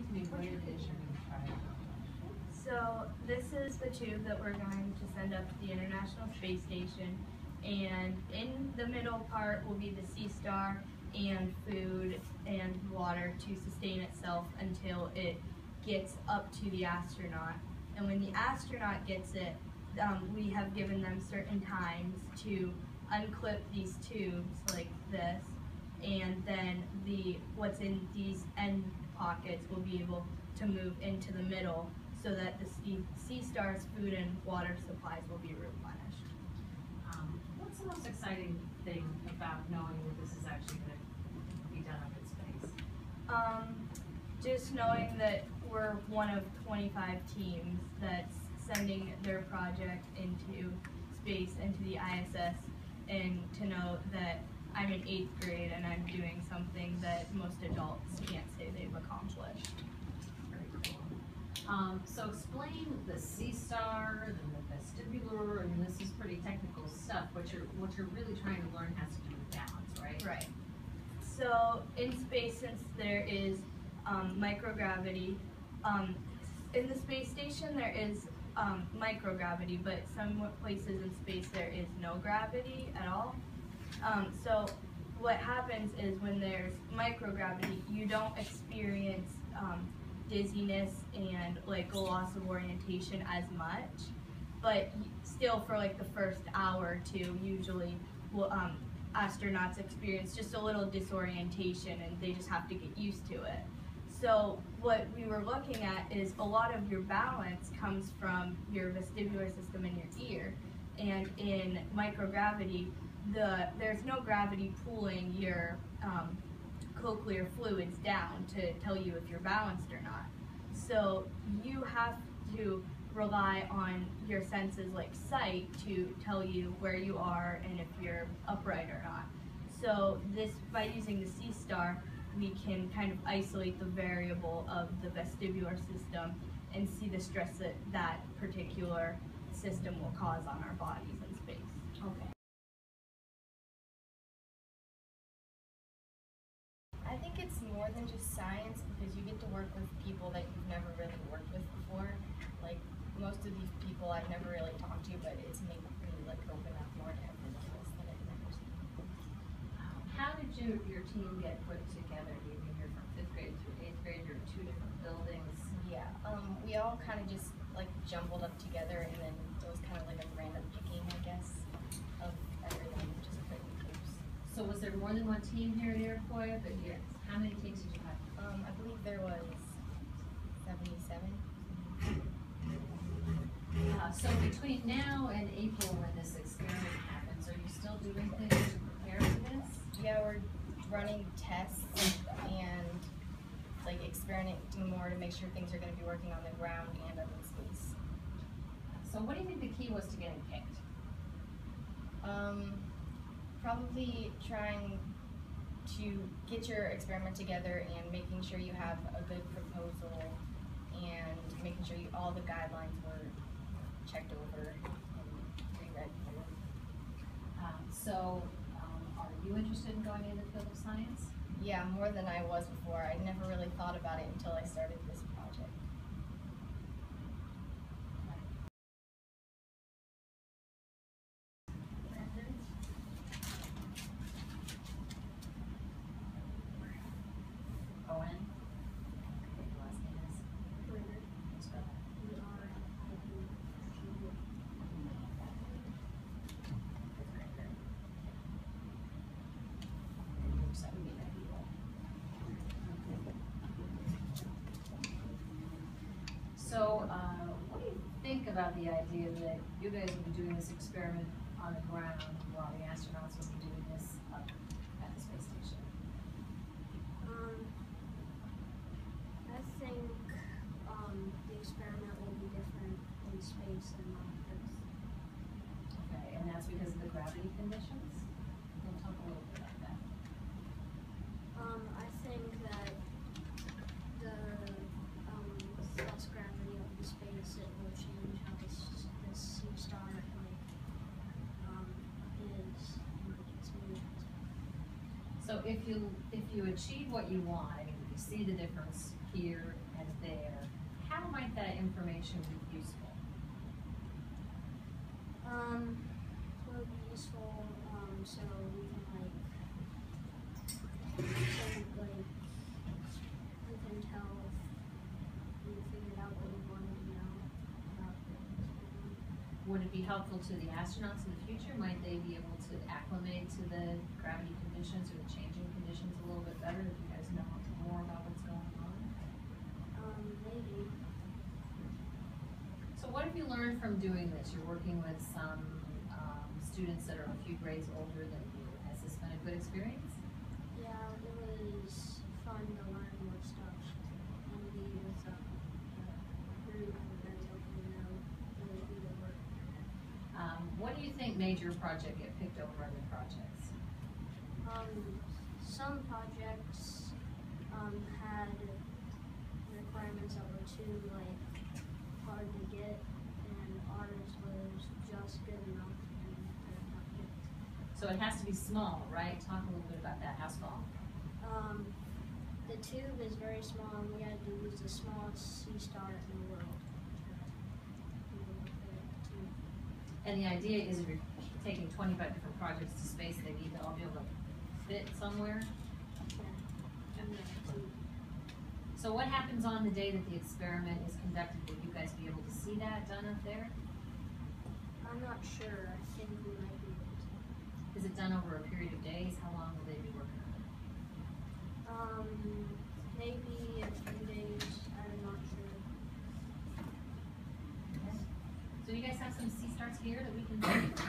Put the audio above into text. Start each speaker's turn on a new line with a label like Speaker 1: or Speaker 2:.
Speaker 1: to me what it is you're going to try to accomplish.
Speaker 2: So this is the tube that we're going to send up to the International Space Station, and in the middle part will be the sea star and food and water to sustain itself until it gets up to the astronaut. And when the astronaut gets it, we have given them certain times to unclip these tubes like this, and then what's in these end pockets will be able to move into the middle so that the sea star's food and water supplies will be replenished.
Speaker 1: What's the most exciting thing about knowing that this is actually going to be done up in space?
Speaker 2: Just knowing that we're one of 25 teams that's sending their project into space, into the ISS, and to know that I'm in 8th grade and I'm doing something that most adults can't say they've accomplished.
Speaker 1: Very cool. So explain the sea star and the vestibular, and this is pretty technical stuff. What you're really trying to learn has to do with balance, right?
Speaker 2: Right. So in space, since there is microgravity, in the space station there is microgravity, but some places in space there is no gravity at all. So what happens is when there's microgravity, you don't experience dizziness and like a loss of orientation as much, but still for like the first hour or two, usually astronauts experience just a little disorientation and they just have to get used to it. So what we were looking at is a lot of your balance comes from your vestibular system in your ear, and in microgravity, there's no gravity pulling your cochlear fluids down to tell you if you're balanced or not. So you have to rely on your senses like sight to tell you where you are and if you're upright or not. So by using the sea star, we can kind of isolate the variable of the vestibular system and see the stress that that particular system will cause on our bodies in space.
Speaker 1: Okay.
Speaker 3: I think it's more than just science because you get to work with people that you've never really worked with before. Like most of these people I've never really talked to, but it's made me like open up more to everything else that I've never seen.
Speaker 1: How did your team get put together? Do you mean you're from 5th grade through 8th grade? You're in 2 different buildings.
Speaker 3: Yeah, we all kind of just like jumbled up together, and then it was kind of like a random picking, I guess, of everything, just put in groups.
Speaker 1: So was there more than one team here at Iroquois? But yes. How many teams did you have?
Speaker 3: I believe there was 77.
Speaker 1: So between now and April, when this experiment happens, are you still doing things to prepare for this?
Speaker 3: Yeah, we're running tests and like experimenting more to make sure things are going to be working on the ground and up in space.
Speaker 1: So what do you think the key was to getting picked?
Speaker 3: Probably trying to get your experiment together and making sure you have a good proposal and making sure all the guidelines were checked over and reread.
Speaker 1: Are you interested in going into the field of science?
Speaker 3: Yeah, more than I was before. I never really thought about it until I started this project.
Speaker 1: Owen? Okay, your last name is? Spell it. So, what do you think about the idea that you guys will be doing this experiment on the ground while the astronauts will be doing this up at the space station?
Speaker 4: I think the experiment will be different in space than on Earth.
Speaker 1: Okay, and that's because of the gravity conditions? We'll talk a little bit about that.
Speaker 4: I think that the less gravity of the space, it will change how this sea star is and it's moved.
Speaker 1: So if you achieve what you want, I mean, you see the difference here and there, how might that information be useful?
Speaker 4: It would be useful, so we can we can tell if we figured out what we wanted to know about the experiment.
Speaker 1: Would it be helpful to the astronauts in the future? Might they be able to acclimate to the gravity conditions or the changing conditions a little bit better if you guys know more about what's going on?
Speaker 4: Maybe.
Speaker 1: So what have you learned from doing this? You're working with some students that are a few grades older than you. Has this been a good experience?
Speaker 4: Yeah, it was fun to learn more stuff and be with a group of guys that we know really do the work.
Speaker 1: What do you think made your project get picked over other projects?
Speaker 4: Some projects had requirements that were too hard to get, and ours was just good enough.
Speaker 1: So it has to be small, right? Talk a little bit about that. How small?
Speaker 4: The tube is very small, and we had to use the smallest sea star in the world.
Speaker 1: And the idea is if you're taking 25 different projects to space, they need to all be able to fit somewhere. So what happens on the day that the experiment is conducted? Will you guys be able to see that done up there?
Speaker 4: I'm not sure. I think we might be able to.
Speaker 1: Is it done over a period of days? How long will they be working on it?
Speaker 4: Maybe a few days. I'm not sure.
Speaker 1: Okay. So you guys have some sea stars here that we can see?